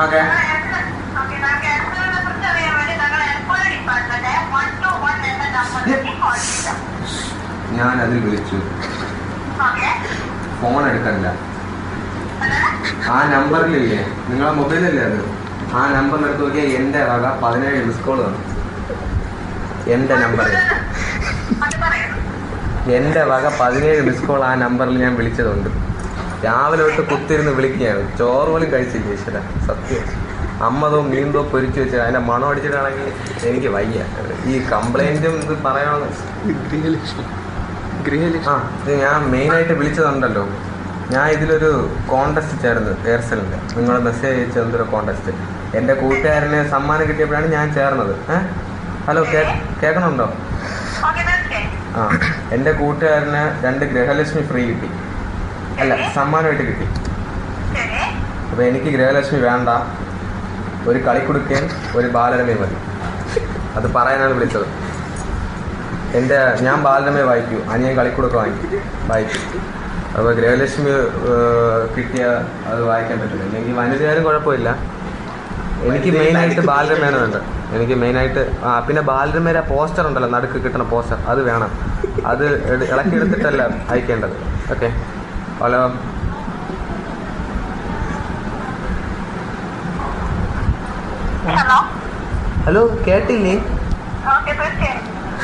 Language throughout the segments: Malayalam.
ഓക്കെ. ഞാൻ അതിൽ വിളിച്ചു, ഫോൺ എടുക്കണില്ല. ആ നമ്പറിലില്ലേ, നിങ്ങളെ മൊബൈലല്ലേ അത്, ആ നമ്പറിൽ എടുത്ത് നോക്കിയാൽ എൻ്റെ വക 17 മിസ് കോൾ കാണും. എൻ്റെ നമ്പറിൽ എൻ്റെ വക 17 മിസ് കോൾ ആ നമ്പറിൽ ഞാൻ വിളിച്ചതുണ്ട്. രാവിലെ തൊട്ട് കുത്തിരുന്ന് വിളിക്കുകയാണ്. ചോറ് പോലും കഴിച്ചില്ല ഈശ്വര, സത്യം. അമ്മതോ മീന്തോ പൊരിച്ചു വെച്ച് അതിൻ്റെ മണം അടിച്ചിട്ടാണെങ്കിൽ എനിക്ക് വയ്യ. ഈ കംപ്ലൈൻറ്റും ഇത് പറയണമെന്ന് ആ ഇത് ഞാൻ മെയിനായിട്ട് വിളിച്ചതുണ്ടല്ലോ. ഞാൻ ഇതിലൊരു കോൺടെസ്റ്റ് ചേർന്ന് എയർസെല്ലിൻ്റെ, നിങ്ങൾ മെസ്സേജ് അയച്ച എന്തൊരു കോൺടെസ്റ്റ്. എൻ്റെ കൂട്ടുകാരന് സമ്മാനം കിട്ടിയപ്പോഴാണ് ഞാൻ ചേർന്നത്. ഹലോ, കേൾക്കണുണ്ടോ? ആ, എൻ്റെ കൂട്ടുകാരന് 2 ഗൃഹലക്ഷ്മി ഫ്രീ കിട്ടി, അല്ല സമ്മാനമായിട്ട് കിട്ടി. അപ്പോൾ എനിക്ക് ഗൃഹലക്ഷ്മി വേണ്ട, ഒരു കളിക്കുടുക്കയും ഒരു ബാലരമയും മതി. അത് പറയാനാണ് വിളിച്ചത്. ഞാൻ ബാലരമയെ വായിക്കൂ, അനിയൻ കളിക്കുടുക്ക വായിക്കും. അപ്പോൾ ഗൃഹലക്ഷ്മി കിട്ടിയ അത് വായിക്കാൻ പറ്റില്ല. എനിക്ക് വനിതയാലും കുഴപ്പമില്ല, എനിക്ക് മെയിനായിട്ട് ബാലരമയാണ് വേണ്ടത്. എനിക്ക് മെയിനായിട്ട് പിന്നെ ബാലരമയുടെ പോസ്റ്റർ ഉണ്ടല്ലോ, നടുക്ക് കിട്ടുന്ന പോസ്റ്റർ, അത് വേണം. അത് ഇളക്കിയെടുത്തിട്ടല്ല അയക്കേണ്ടത്. ഓക്കെ. ഹലോ, ഹലോ, കേട്ടില്ലേ?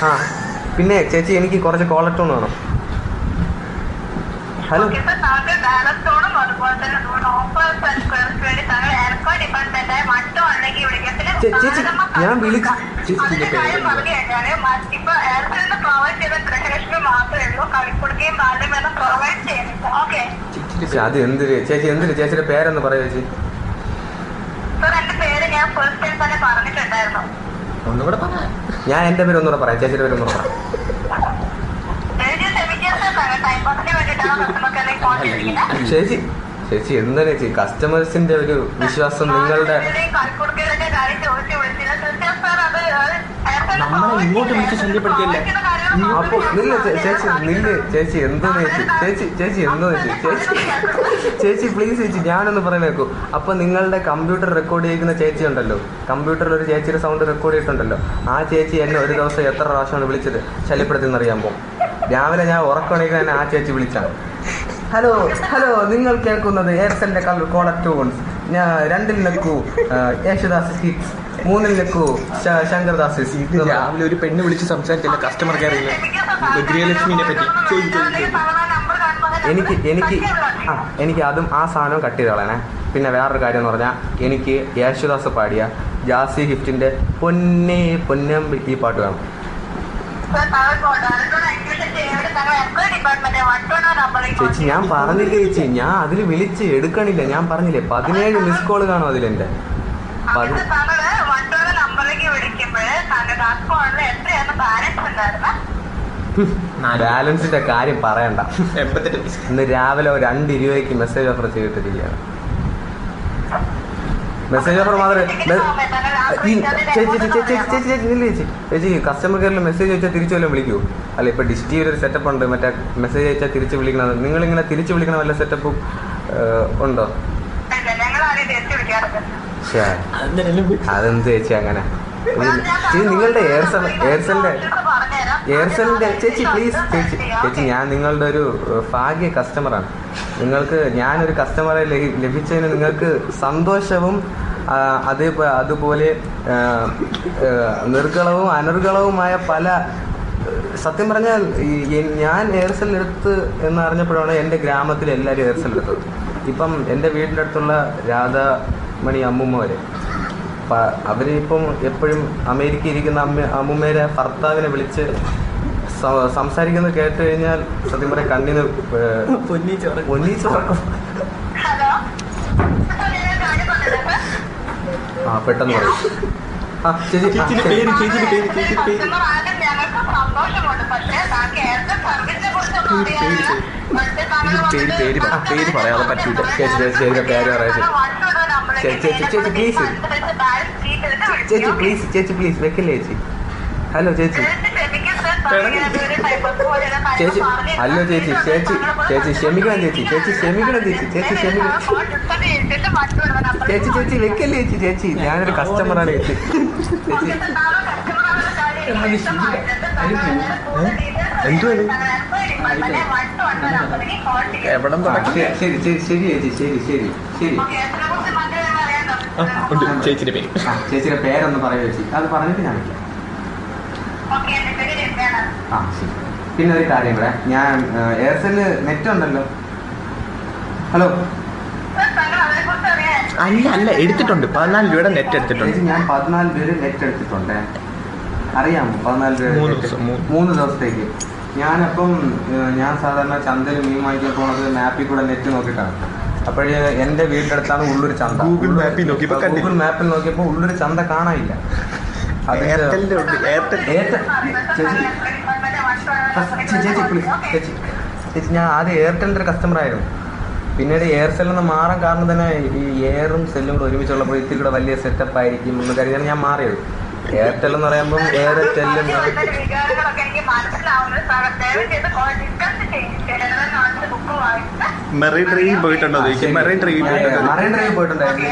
ആ പിന്നെ ചേച്ചി, എനിക്ക് കുറച്ച് കോളർ ടൂൺ വേണം. ഹലോ ചേച്ചി, ഞാൻ വിളിച്ചു. അത് എന്തിന് ചേച്ചി, എന്തിന് ചേച്ചിയുടെ പേരെന്ന് പറയൂ ചേച്ചി. ഒന്നുകൂടെ പറ. ഞാൻ എൻ്റെ പേര് ഒന്നുകൂടെ പറയാം, ചേച്ചിയുടെ പേര് ഒന്നുകൂടെ പറയാം. ചേച്ചി എന്താണ് ചേച്ചി, കസ്റ്റമേഴ്സിന്റെ ഒരു വിശ്വാസം നിങ്ങളുടെ നമ്മളെ ഇങ്ങോട്ട് വിളിച്ച് ശല്യപ്പെടുത്തിയല്ലേ. അപ്പൊ ചേച്ചി എന്തോ ചേച്ചി പ്ലീസ് ചേച്ചി, ഞാനൊന്ന് പറയുന്നേക്കൂ. അപ്പൊ നിങ്ങളുടെ കമ്പ്യൂട്ടർ റെക്കോർഡ് ചെയ്യുന്ന ചേച്ചി ഉണ്ടല്ലോ, കമ്പ്യൂട്ടറിൽ ഒരു ചേച്ചിയുടെ സൗണ്ട് റെക്കോർഡ് ചെയ്തിട്ടുണ്ടല്ലോ, ആ ചേച്ചി എന്നെ ഒരു ദിവസം എത്ര പ്രാവശ്യമാണ് വിളിച്ചത് ശല്യപ്പെടുത്തിയെന്നറിയാൻ പോകും. രാവിലെ ഞാൻ ഉറക്കണെങ്കിൽ തന്നെ ആ ചേച്ചി വിളിച്ചാണ്. ഹലോ, നിങ്ങൾ കേൾക്കുന്നത് എയർസെല്ലിന്റെ കോളർ ട്യൂൺസ്. ഞാൻ 2-ൽ നിൽക്കൂ യേശുദാസ് ഹിറ്റ്സ്, 3-ൽ നിൽക്കൂ ശങ്കർദാസ്. രാവിലെ ഒരു പെണ്ണ് വിളിച്ച് സംസാരിച്ചില്ല കസ്റ്റമർ കെയറിൽ ഗൃഹലക്ഷ്മിനെ പറ്റി എനിക്ക് അതും ആ സാധനം കട്ട് ചെയ്ത് കളയണേ. പിന്നെ വേറൊരു കാര്യം എന്ന് പറഞ്ഞാൽ, എനിക്ക് യേശുദാസ് പാടിയ ജാസി ഗിഫ്റ്റിന്റെ പൊന്നേ പൊന്നമ്പി ഈ പാട്ട് വേണം. ചേച്ചി ഞാൻ പറഞ്ഞില്ലേ ചേച്ചി, ഞാൻ അതിൽ വിളിച്ച് എടുക്കണില്ല. ഞാൻ പറഞ്ഞില്ലേ 17 മിസ് കോള് കാണും അതിലെന്റെ. ബാലൻസിന്റെ കാര്യം പറയണ്ട. ഇന്ന് രാവിലെ 2:20 മെസ്സേജ് ഓഫർ ചെയ്തിട്ടിരിക്കുകയാണ്. മെസ്സേജ് ഓഫർ മാത്രമേ ചേച്ചി കസ്റ്റമർ കെയറിൽ മെസ്സേജ് അയച്ചാൽ തിരിച്ചു വല്ലതും വിളിക്കൂ? അല്ല, ഇപ്പൊ ഡിഷ് ടിവിയിൽ ഒരു സെറ്റപ്പ് ഉണ്ട്, മറ്റേ മെസ്സേജ് അയച്ചാൽ തിരിച്ച് വിളിക്കണത്. നിങ്ങളിങ്ങനെ തിരിച്ചു വിളിക്കണ വല്ല സെറ്റപ്പും ഉണ്ടോ? അതെന്ത് ചേച്ചി അങ്ങനെ? നിങ്ങളുടെ എയർസെല്ലിന്റെ ചേച്ചി പ്ലീസ് ചേച്ചി ഞാൻ നിങ്ങളുടെ ഒരു ഭാഗ്യ കസ്റ്റമറാണ്. നിങ്ങൾക്ക് ഞാനൊരു കസ്റ്റമറെ ലഭിച്ചതിന് നിങ്ങൾക്ക് സന്തോഷവും അതുപോലെ നിർഗളവും അനർഗളവുമായ പല, സത്യം പറഞ്ഞാൽ ഞാൻ എയർസെൽ എടുത്ത് എന്നറിഞ്ഞപ്പോഴാണ് എൻ്റെ ഗ്രാമത്തിൽ എല്ലാവരും എയർസെൽ എടുത്തത്. ഇപ്പം എൻ്റെ വീടിൻ്റെ അടുത്തുള്ള രാധാമണി അമ്മൂമ്മ വരെ അവരിപ്പം എപ്പോഴും അമേരിക്കയിൽ ഇരിക്കുന്ന അമ്മൂമ്മേരെ ഭർത്താവിനെ വിളിച്ച് സംസാരിക്കുന്നത് കേട്ട് കഴിഞ്ഞാൽ സത്യം പറയാൻ കണ്ണിന് പൊന്നീച്ചോറക്കും. ആ പെട്ടെന്ന് പറയും. പേര് പറയാതെ പറ്റൂല. ചേച്ചിയുടെ പേര് പറയാം. ചേച്ചി പ്ലീസ് വെക്കില്ലേ ചേച്ചി? ഹലോ ചേച്ചി ചേച്ചി അല്ലോ ചേച്ചി ചേച്ചി ചേച്ചി ക്ഷമിക്കണം ചേച്ചി ചേച്ചി ക്ഷമിക്കണം ചേച്ചി ചേച്ചി ക്ഷമിക്കണം ചേച്ചി ചേച്ചി വെക്കല്ലേ ചേച്ചി ചേച്ചി ഞാനൊരു കസ്റ്റമറാണ് ചേച്ചി ചേച്ചി എന്തോ എവിടം തുടങ്ങി? ശരി ശരി ശരി ചേച്ചി ശരി ശരി ശരി ഉണ്ട് ചേച്ചിയുടെ പേര്. ചേച്ചിയുടെ പേരൊന്ന് പറയൂ ചേച്ചി. അത് പറഞ്ഞിട്ട് ഞാൻ വിളിക്കാം. ആ ശരി. പിന്നെ ഒരു കാര്യം കൂടെ, ഞാൻ എയർസെല്ലിന് നെറ്റ് ഉണ്ടല്ലോ. ഹലോ അല്ല എടുത്തിട്ടുണ്ട്. 14 രൂപയുടെ നെറ്റ് എടുത്തിട്ടുണ്ട്. ചേച്ചി ഞാൻ 14 പേര് നെറ്റ് എടുത്തിട്ടുണ്ട്. അറിയാമോ? 14 പേര് 3 ദിവസത്തേക്ക്. ഞാനപ്പം ഞാൻ സാധാരണ ചന്തയിൽ മീൻ വാങ്ങിക്കാൻ പോകുന്നത് മാപ്പിൽ കൂടെ നെറ്റ് നോക്കിയിട്ടാണ്. അപ്പോഴേ എൻ്റെ വീടിൻ്റെ അടുത്താണ് ഉള്ളൊരു ചന്ത. ഗൂഗിൾ മാപ്പിൽ നോക്കിയപ്പോൾ ഉള്ളൊരു ചന്ത കാണാനില്ല. ചേച്ചി ഞാൻ ആദ്യം എയർടെലിൻ്റെ ഒരു കസ്റ്റമർ ആയിരുന്നു. പിന്നീട് എയർസെല്ലിൽ നിന്ന് മാറാൻ കാരണം തന്നെ ഈ എയറും സെല്ലും കൂടെ ഒരുമിച്ചുള്ളപ്പോൾ ഇത്തിരി കൂടെ വലിയ സെറ്റപ്പ് ആയിരിക്കും എന്ന് കരുതിയാണ് ഞാൻ മാറിയത്. എയർടെൽ എന്ന് പറയുമ്പോൾ എയർടെല്ലും മെറൈൻ ഡ്രൈവിൽ പോയിട്ടുണ്ടോ? മറൈൻ ഡ്രൈവിൽ പോയിട്ടുണ്ടായിരുന്നു.